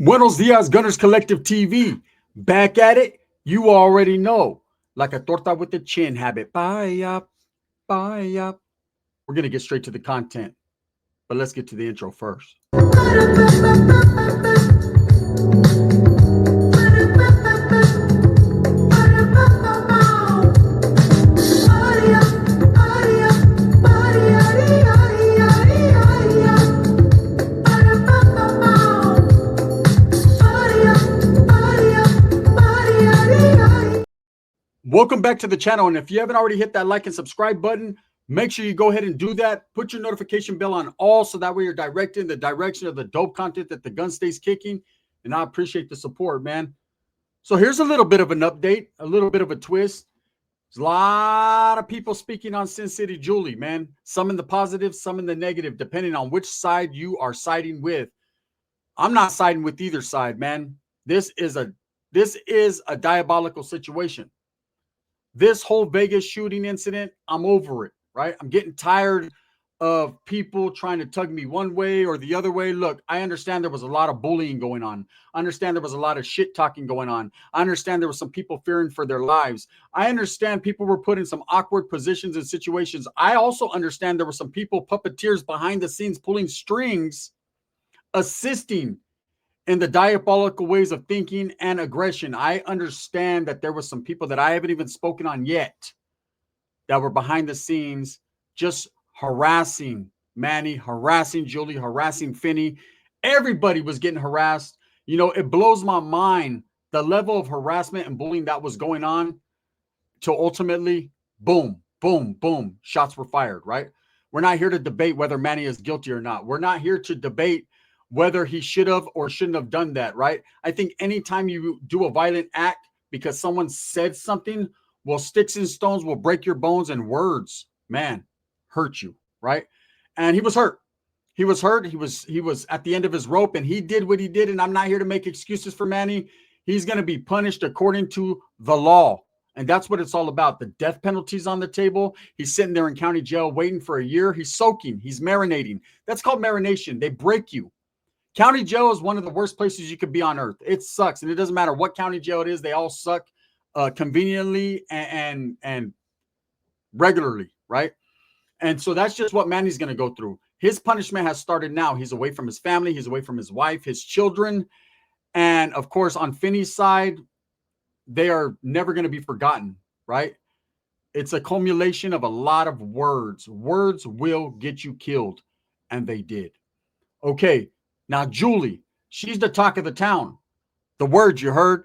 Buenos dias, Gunners Collective TV. Back at it. You already know. Like a torta with the chin habit. Bye up, bye up. We're going to get straight to the content, but let's get to the intro first. Welcome back to the channel. And if you haven't already hit that like and subscribe button, make sure you go ahead and do that. Put your notification bell on all so that way you're directed in the direction of the dope content that the gun stays kicking. And I appreciate the support, man. So here's a little bit of an update, a little bit of a twist. There's a lot of people speaking on Sincity Julie, man. Some in the positive, some in the negative, depending on which side you are siding with. I'm not siding with either side, man. This is a diabolical situation. This whole Vegas shooting incident, I'm over it, right? I'm getting tired of people trying to tug me one way or the other way. Look, I understand there was a lot of bullying going on. I understand there was a lot of shit talking going on. I understand there was some people fearing for their lives. I understand people were put in some awkward positions and situations. I also understand there were some people, puppeteers behind the scenes, pulling strings, assisting in the diabolical ways of thinking and aggression. I understand that there was some people that I haven't even spoken on yet that were behind the scenes just harassing Manny, harassing Julie, harassing Finney. Everybody was getting harassed. You know, it blows my mind the level of harassment and bullying that was going on to ultimately, boom, boom, boom, shots were fired, right? We're not here to debate whether Manny is guilty or not. We're not here to debate whether he should have or shouldn't have done that, right? I think anytime you do a violent act because someone said something, well, sticks and stones will break your bones, and words, man, hurt you, right? And he was hurt. He was hurt. He was at the end of his rope, and he did what he did. And I'm not here to make excuses for Manny. He's going to be punished according to the law. And that's what it's all about. The death penalty's on the table. He's sitting there in county jail waiting for a year. He's soaking. He's marinating. That's called marination. They break you. County jail is one of the worst places you could be on earth. It sucks. And it doesn't matter what county jail it is. They all suck conveniently and regularly, right? And so that's just what Manny's going to go through. His punishment has started now. He's away from his family. He's away from his wife, his children. And, of course, on Finney's side, they are never going to be forgotten, right? It's a culmination of a lot of words. Words will get you killed. And they did. Okay. Now, Julie, she's the talk of the town. The words you heard,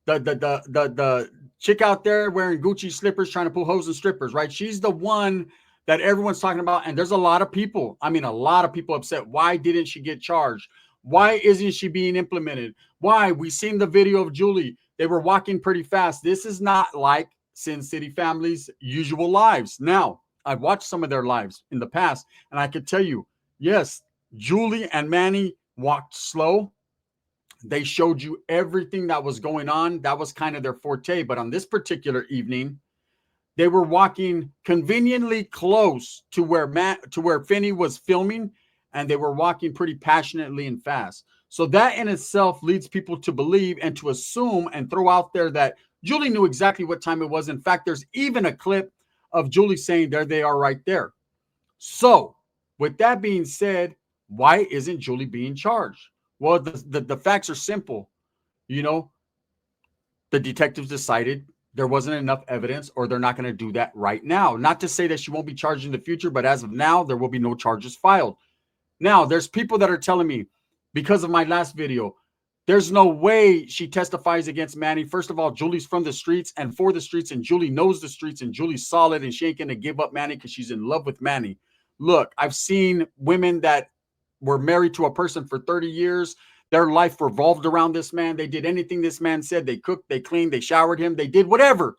the chick out there wearing Gucci slippers trying to pull hoes and strippers, right? She's the one that everyone's talking about. And there's a lot of people, a lot of people upset. Why didn't she get charged? Why isn't she being implemented? Why? We seen the video of Julie. They were walking pretty fast. This is not like Sin City family's usual lives. Now, I've watched some of their lives in the past, and I could tell you, yes, Julie and Manny walked slow. They showed you everything that was going on. That was kind of their forte. But on this particular evening, they were walking conveniently close to where Finney was filming, and they were walking pretty passionately and fast. So that in itself leads people to believe and to assume and throw out there that Julie knew exactly what time it was. In fact, there's even a clip of Julie saying, there they are right there. So with that being said, why isn't Julie being charged? Well, the facts are simple. You know, the detectives decided there wasn't enough evidence, or they're not going to do that right now. Not to say that she won't be charged in the future, but as of now, there will be no charges filed. Now, there's people that are telling me, because of my last video, there's no way she testifies against Manny. First of all, Julie's from the streets and for the streets, and Julie knows the streets, and Julie's solid, and she ain't going to give up Manny because she's in love with Manny. Look, I've seen women that were married to a person for 30 years. Their life revolved around this man. They did anything this man said. They cooked, they cleaned, they showered him, they did whatever.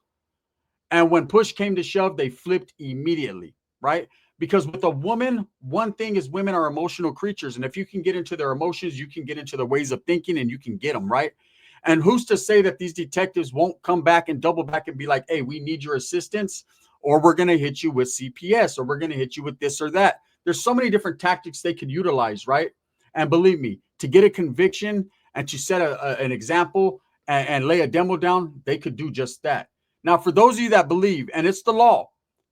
And when push came to shove, they flipped immediately, right? Because with a woman, one thing is women are emotional creatures. And if you can get into their emotions, you can get into their ways of thinking, and you can get them, right? And who's to say that these detectives won't come back and double back and be like, hey, we need your assistance, or we're going to hit you with CPS, or we're going to hit you with this or that. There's so many different tactics they could utilize, right? And believe me, to get a conviction and to set an example and lay a demo down, they could do just that. Now, for those of you that believe, and it's the law,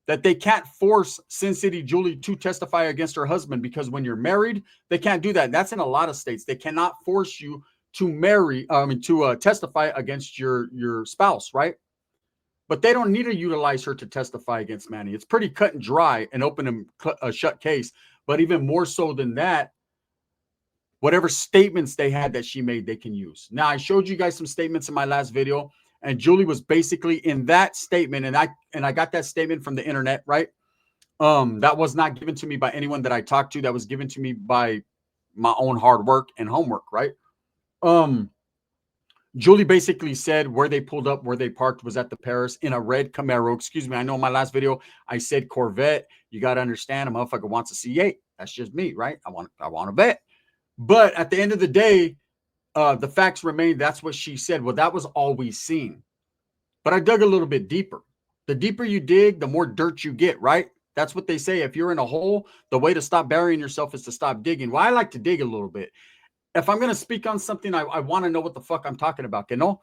that they can't force Sin City Julie to testify against her husband, because when you're married, they can't do that. And that's in a lot of states. They cannot force you to testify against your spouse, right? But they don't need to utilize her to testify against Manny. It's pretty cut and dry, an open and shut case. But even more so than that, whatever statements they had that she made, they can use. Now, I showed you guys some statements in my last video, and Julie was basically in that statement, and I got that statement from the internet, right? That was not given to me by anyone that I talked to. That was given to me by my own hard work and homework, right? Julie basically said where they pulled up, where they parked was at the Paris in a red Camaro. Excuse me. I know in my last video I said Corvette. You got to understand, a motherfucker wants a C8. That's just me, right? I want a vet. But at the end of the day, the facts remain. That's what she said. Well, that was all we seen. But I dug a little bit deeper. The deeper you dig, the more dirt you get, right? That's what they say. If you're in a hole, the way to stop burying yourself is to stop digging. Well, I like to dig a little bit. If I'm going to speak on something, I want to know what the fuck I'm talking about, you know?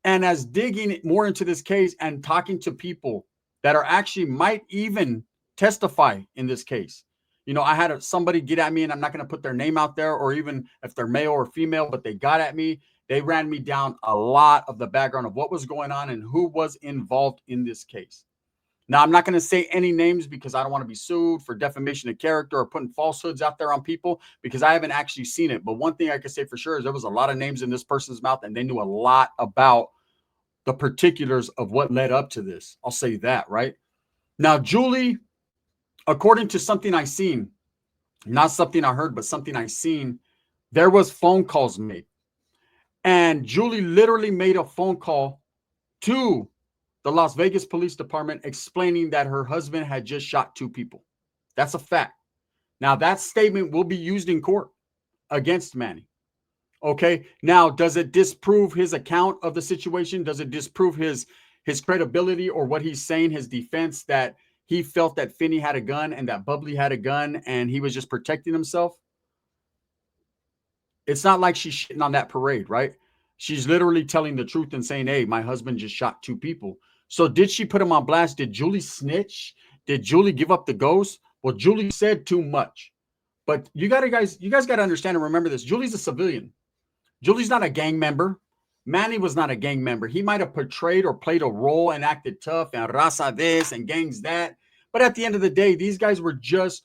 And as digging more into this case and talking to people that are actually might even testify in this case. You know, I had somebody get at me, and I'm not going to put their name out there, or even if they're male or female, but they got at me. They ran me down a lot of the background of what was going on and who was involved in this case. Now, I'm not going to say any names because I don't want to be sued for defamation of character or putting falsehoods out there on people, because I haven't actually seen it. But one thing I can say for sure is there was a lot of names in this person's mouth, and they knew a lot about the particulars of what led up to this. I'll say that, right? Now, Julie, according to something I seen, not something I heard, but something I seen, there was phone calls made. And Julie literally made a phone call to the Las Vegas Police Department explaining that her husband had just shot 2 people. That's a fact. Now, that statement will be used in court against Manny. Okay. Now, does it disprove his account of the situation? Does it disprove his credibility or what he's saying, his defense, that he felt that Finney had a gun and that Bubbly had a gun and he was just protecting himself? It's not like she's shitting on that parade, right? She's literally telling the truth and saying, hey, my husband just shot 2 people. So did she put him on blast? Did Julie snitch? Did Julie give up the ghost? Well, Julie said too much. But you guys got to understand and remember this. Julie's a civilian. Julie's not a gang member. Manny was not a gang member. He might have portrayed or played a role and acted tough and raza this and gangs that. But at the end of the day, these guys were just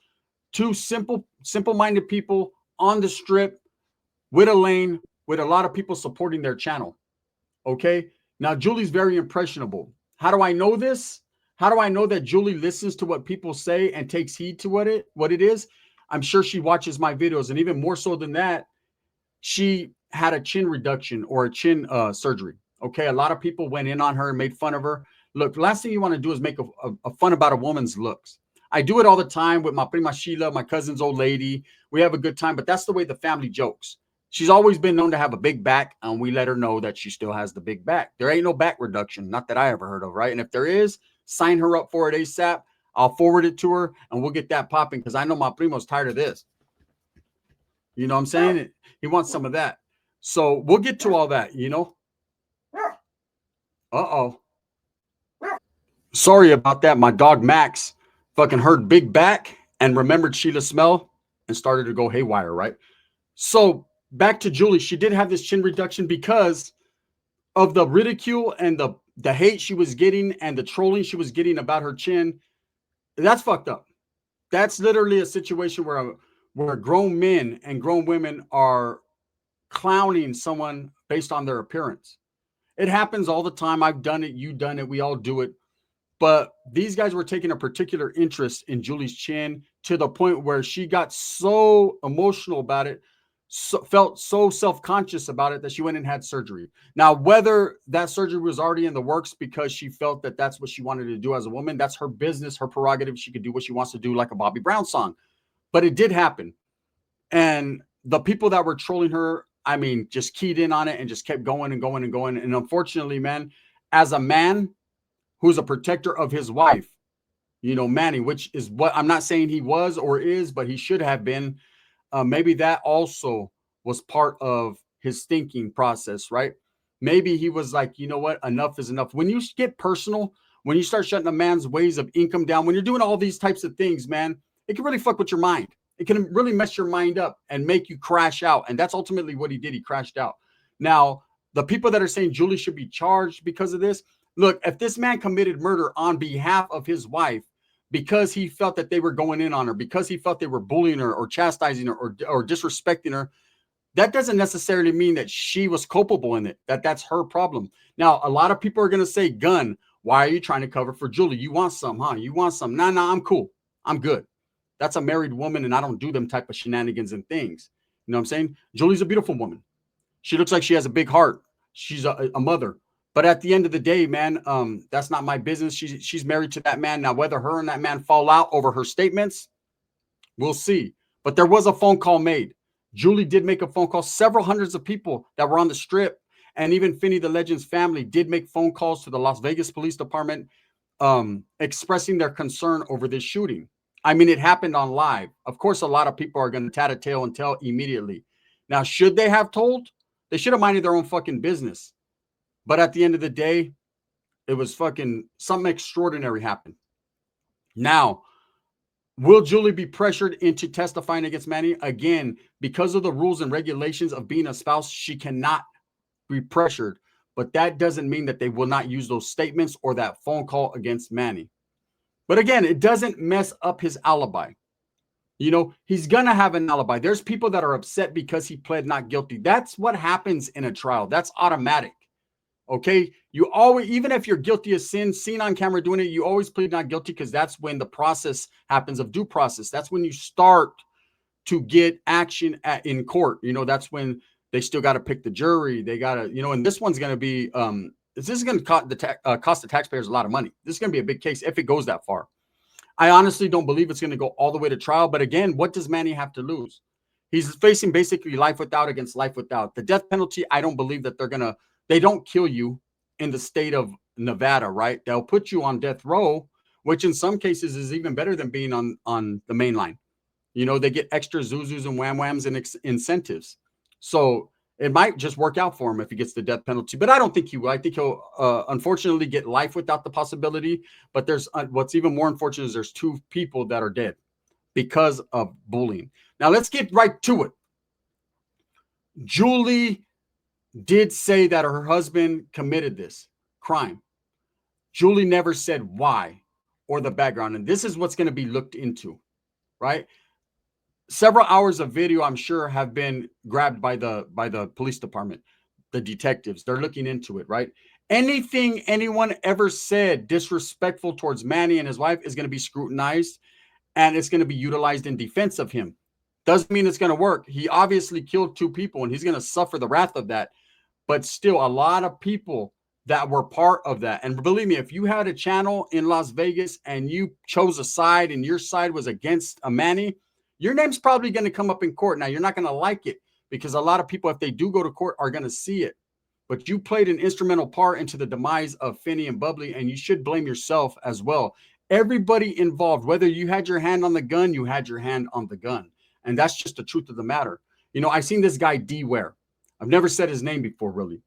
2 simple-minded people on the strip with a lane, with a lot of people supporting their channel. Okay. Now, Julie's very impressionable. How do I know this? How do I know that Julie listens to what people say and takes heed to what it is? I'm sure she watches my videos, and even more so than that, she had a chin reduction or a chin surgery. Okay. A lot of people went in on her and made fun of her. Look, the last thing you want to do is make a fun about a woman's looks. I do it all the time with my prima Sheila, my cousin's old lady. We have a good time, but that's the way the family jokes. She's always been known to have a big back, and we let her know that she still has the big back. There ain't no back reduction, not that I ever heard of, right? And if there is, sign her up for it ASAP. I'll forward it to her, and we'll get that popping, because I know my primo's tired of this. You know what I'm saying? He wants some of that. So we'll get to all that, you know? Uh-oh. Sorry about that. My dog, Max, fucking heard big back and remembered Sheila's smell and started to go haywire, right? So back to Julie. She did have this chin reduction because of the ridicule and the hate she was getting and the trolling she was getting about her chin. That's fucked up. That's literally a situation where grown men and grown women are clowning someone based on their appearance. It happens all the time. I've done it. You've done it. We all do it. But these guys were taking a particular interest in Julie's chin to the point where she got so emotional about it, felt so self-conscious about it, that she went and had surgery. Now, whether that surgery was already in the works because she felt that that's what she wanted to do as a woman, that's her business, her prerogative. She could do what she wants to do, like a Bobby Brown song. But it did happen. And the people that were trolling her, I mean, just keyed in on it and just kept going and going and going. And unfortunately, man, as a man who's a protector of his wife, you know, Manny, which is what I'm not saying he was or is, but he should have been. Maybe that also was part of his thinking process, right? Maybe he was like, you know what, enough is enough. When you get personal, when you start shutting a man's ways of income down, when you're doing all these types of things, man, it can really fuck with your mind. It can really mess your mind up and make you crash out. And that's ultimately what he did. He crashed out. Now, the people that are saying Julie should be charged because of this, look, if this man committed murder on behalf of his wife because he felt that they were going in on her, because he felt they were bullying her or chastising her or disrespecting her, that doesn't necessarily mean that she was culpable in it, that's her problem. Now, a lot of people are going to say, Gun, why are you trying to cover for Julie? You want some, huh? You want some? Nah, I'm cool. I'm good. That's a married woman, and I don't do them type of shenanigans and things. You know what I'm saying? Julie's a beautiful woman. She looks like she has a big heart. She's a mother. But at the end of the day, man, that's not my business. She's married to that man. Now, whether her and that man fall out over her statements, we'll see. But there was a phone call made. Julie did make a phone call. Several hundreds of people that were on the strip, and even Finney the Legend's family did make phone calls to the Las Vegas Police Department, expressing their concern over this shooting. I mean, it happened on live. Of course, a lot of people are going to tat a tail and tell immediately. Now, should they have told? They should have minded their own fucking business. But at the end of the day, it was fucking something extraordinary happened. Now, will Julie be pressured into testifying against Manny? Again, because of the rules and regulations of being a spouse, she cannot be pressured. But that doesn't mean that they will not use those statements or that phone call against Manny. But again, it doesn't mess up his alibi. You know, he's going to have an alibi. There's people that are upset because he pled not guilty. That's what happens in a trial. That's automatic. Okay. You always, even if you're guilty of sin, seen on camera doing it, you always plead not guilty because that's when the process happens of due process. That's when you start to get action in court. You know, that's when they still got to pick the jury. They got to, you know, and this one's going to be, this is going to cost the taxpayers a lot of money. This is going to be a big case if it goes that far. I honestly don't believe it's going to go all the way to trial. But again, what does Manny have to lose? He's facing basically life without against life without. The death penalty, I don't believe that they don't kill you in the state of Nevada, right? They'll put you on death row, which in some cases is even better than being on the main line. You know, they get extra zuzus and wham-whams and incentives. So it might just work out for him if he gets the death penalty. But I don't think he will. I think he'll unfortunately get life without the possibility. But there's what's even more unfortunate is there's 2 people that are dead because of bullying. Now, let's get right to it. Julie did say that her husband committed this crime. Julie never said why or the background. And this is what's going to be looked into, right? Several hours of video, I'm sure, have been grabbed by the police department, the detectives. They're looking into it, right? Anything anyone ever said disrespectful towards Manny and his wife is going to be scrutinized, and it's going to be utilized in defense of him. Doesn't mean it's going to work. He obviously killed 2 people, and he's going to suffer the wrath of that. But still, a lot of people that were part of that. And believe me, if you had a channel in Las Vegas and you chose a side and your side was against a Manny, your name's probably going to come up in court. Now, you're not going to like it because a lot of people, if they do go to court, are going to see it. But you played an instrumental part into the demise of Finney and Bubbly, and you should blame yourself as well. Everybody involved, whether you had your hand on the gun, you had your hand on the gun. And that's just the truth of the matter. You know, I seen this guy, D-Ware. I've never said his name before, really.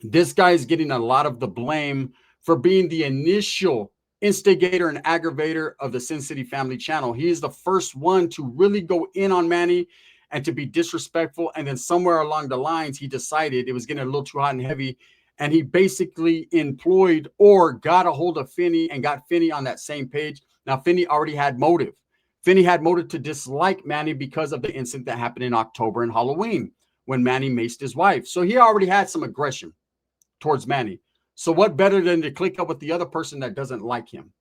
This guy is getting a lot of the blame for being the initial instigator and aggravator of the Sincity family channel. He is the first one to really go in on Manny and to be disrespectful. And then somewhere along the lines, he decided it was getting a little too hot and heavy. And he basically employed or got a hold of Finney and got Finney on that same page. Now, Finney already had motive. Finney had motive to dislike Manny because of the incident that happened in October and Halloween when Manny maced his wife. So he already had some aggression towards Manny. So what better than to click up with the other person that doesn't like him?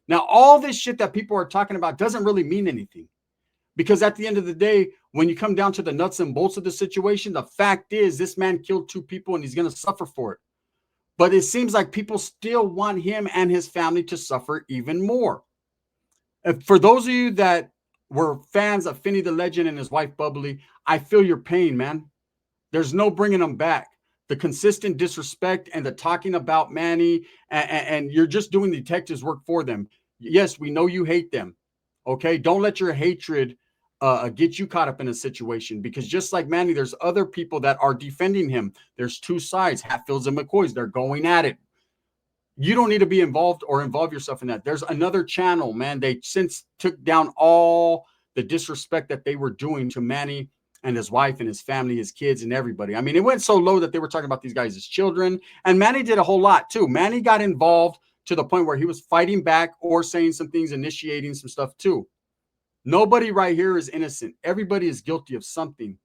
Now, all this shit that people are talking about doesn't really mean anything. Because at the end of the day, when you come down to the nuts and bolts of the situation, the fact is this man killed 2 people and he's going to suffer for it. But it seems like people still want him and his family to suffer even more. For those of you that were fans of Finney the Legend and his wife Bubbly, I feel your pain, man. There's no bringing them back. The consistent disrespect and the talking about Manny, and you're just doing the detectives' work for them. Yes, we know you hate them. Okay, don't let your hatred get you caught up in a situation, because just like Manny, there's other people that are defending him. There's two sides, Hatfields and McCoys. They're going at it. You don't need to be involved or involve yourself in that. There's another channel, man. They since took down all the disrespect that they were doing to Manny and his wife and his family, his kids, and everybody. I mean, it went so low that they were talking about these guys as children. And Manny did a whole lot too. Manny got involved to the point where he was fighting back or saying some things, initiating some stuff too. Nobody right here is innocent. Everybody is guilty of something.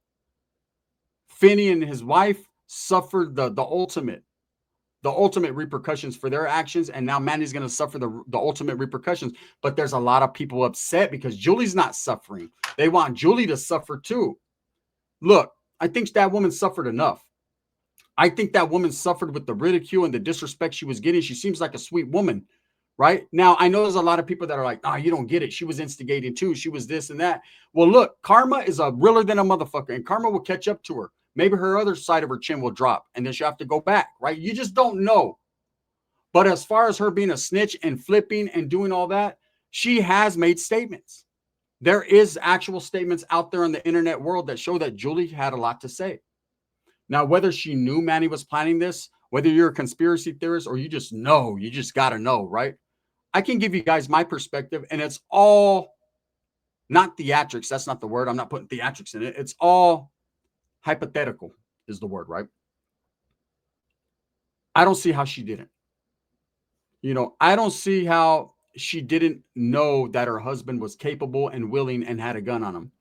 Finney and his wife suffered the ultimate repercussions for their actions, and now Manny's going to suffer the ultimate repercussions. But there's a lot of people upset because Julie's not suffering. They want Julie to suffer too. Look, I think that woman suffered enough. I think that woman suffered with the ridicule and the disrespect she was getting. She seems like a sweet woman. Right now, I know there's a lot of people that are like, oh, you don't get it. She was instigating too. She was this and that. Well, look, karma is a realer than a motherfucker, and karma will catch up to her. Maybe her other side of her chin will drop, and then she'll have to go back, right? You just don't know. But as far as her being a snitch and flipping and doing all that, she has made statements. There is actual statements out there in the internet world that show that Julie had a lot to say. Now, whether she knew Manny was planning this, whether you're a conspiracy theorist or you just know, you just got to know, right? I can give you guys my perspective, and it's all not theatrics. That's not the word. I'm not putting theatrics in it. It's all hypothetical is the word, right? I don't see how she didn't. I don't see how she didn't know that her husband was capable and willing and had a gun on him.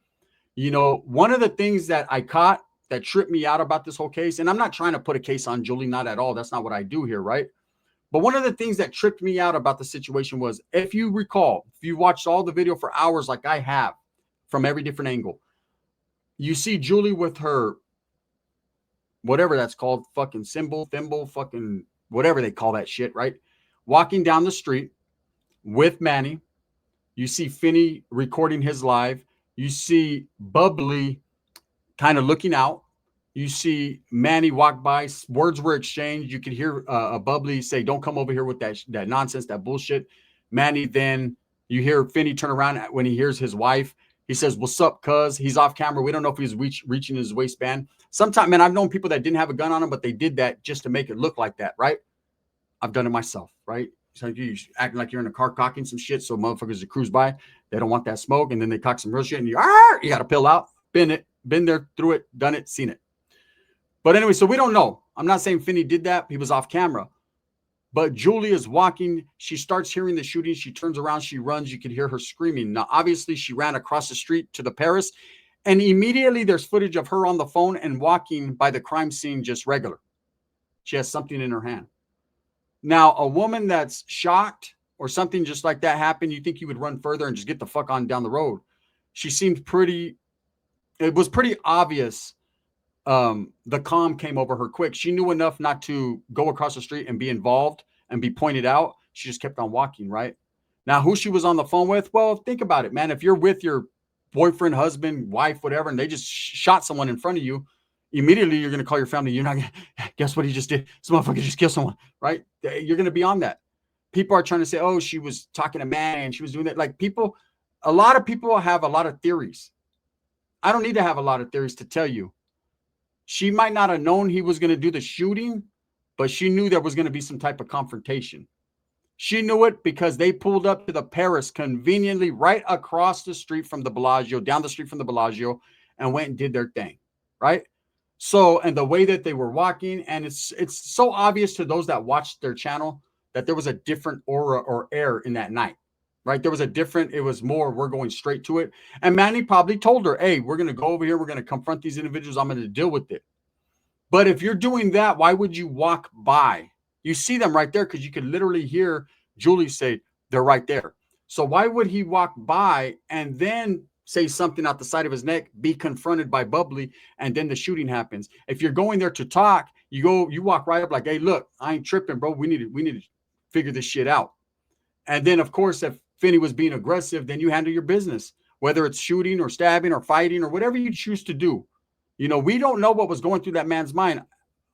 One of the things that I caught that tripped me out about this whole case, and I'm not trying to put a case on Julie, not at all. That's not what I do here, right? But one of the things that tripped me out about the situation was, if you recall, if you watched all the video for hours like I have from every different angle, you see Julie with her, whatever that's called, fucking thimble, fucking whatever they call that shit, right? Walking down the street with Manny. You see Finney recording his live. You see Bubbly kind of looking out. You see Manny walk by. Words were exchanged. You could hear a Bubbly say, "Don't come over here with that nonsense, that bullshit." Manny, then you hear Finney turn around when he hears his wife. He says, "What's up, cuz?" He's off camera. We don't know if he's reaching his waistband. Sometimes, man, I've known people that didn't have a gun on them, but they did that just to make it look like that, right? I've done it myself, right? So you acting like you're in a car cocking some shit so motherfuckers that cruise by, they don't want that smoke, and then they cock some real shit, and you got to pill out. Been there, through it, done it, seen it. But anyway, so we don't know. I'm not saying Finney did that. He was off camera. But Julie is walking. She starts hearing the shooting. She turns around. She runs. You can hear her screaming. Now, obviously, she ran across the street to the Paris. And immediately there's footage of her on the phone and walking by the crime scene just regular. She has something in her hand. Now, a woman that's shocked or something just like that happened, you think you would run further and just get the fuck on down the road. She seemed it was pretty obvious. The calm came over her quick. She knew enough not to go across the street and be involved and be pointed out. She just kept on walking, right? Now, who she was on the phone with? Well, think about it, man. If you're with your boyfriend, husband, wife, whatever, and they just shot someone in front of you, immediately you're going to call your family. You're not going to, guess what he just did? Some motherfucker just killed someone, right? You're going to be on that. People are trying to say, oh, she was talking to Manny and she was doing that. Like a lot of people have a lot of theories. I don't need to have a lot of theories to tell you. She might not have known he was going to do the shooting, but she knew there was going to be some type of confrontation. She knew it because they pulled up to the Paris conveniently right across the street from the Bellagio, down the street from the Bellagio, and went and did their thing, right? So, and the way that they were walking, and it's so obvious to those that watched their channel that there was a different aura or air in that night, right? There was it was more, we're going straight to it. And Manny probably told her, hey, we're going to go over here. We're going to confront these individuals. I'm going to deal with it. But if you're doing that, why would you walk by? You see them right there because you could literally hear Julie say, they're right there. So why would he walk by and then say something out the side of his neck, be confronted by Bubbly, and then the shooting happens? If you're going there to talk, you walk right up like, hey, look, I ain't tripping, bro. We need to figure this shit out. And then, of course, if Finney was being aggressive, then you handle your business, whether it's shooting or stabbing or fighting or whatever you choose to do. We don't know what was going through that man's mind.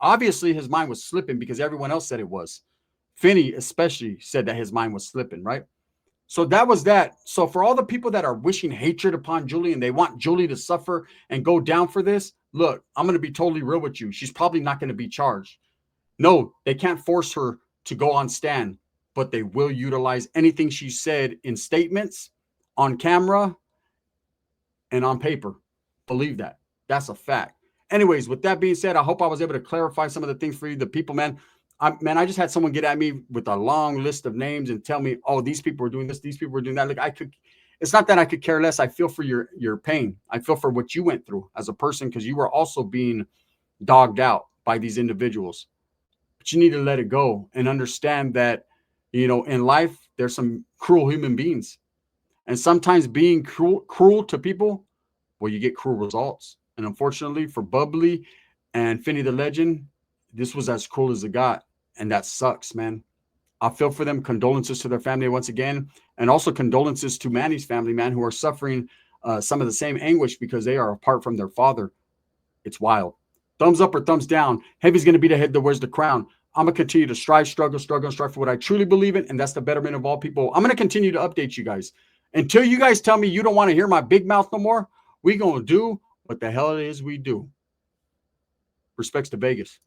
Obviously, his mind was slipping because everyone else said it was. Finney especially said that his mind was slipping, right? So that was that. So for all the people that are wishing hatred upon Julie and they want Julie to suffer and go down for this, look, I'm going to be totally real with you. She's probably not going to be charged. No, they can't force her to go on stand, but they will utilize anything she said in statements, on camera, and on paper. Believe that. That's a fact. Anyways, with that being said, I hope I was able to clarify some of the things for you, the people, man. I just had someone get at me with a long list of names and tell me, oh, these people were doing this, these people were doing that. Look, it's not that I could care less. I feel for your pain. I feel for what you went through as a person because you were also being dogged out by these individuals. But you need to let it go and understand that, in life, there's some cruel human beings. And sometimes being cruel to people, well, you get cruel results. And unfortunately for Bubbly and Finny the Legend, this was as cruel as it got. And that sucks, man. I feel for them. Condolences to their family once again. And also condolences to Manny's family, man, who are suffering some of the same anguish because they are apart from their father. It's wild. Thumbs up or thumbs down. Heavy's going to be the head that wears the crown. I'm going to continue to strive, struggle, and strive for what I truly believe in, and that's the betterment of all people. I'm going to continue to update you guys. Until you guys tell me you don't want to hear my big mouth no more, we going to do what the hell it is we do. Respects to Vegas.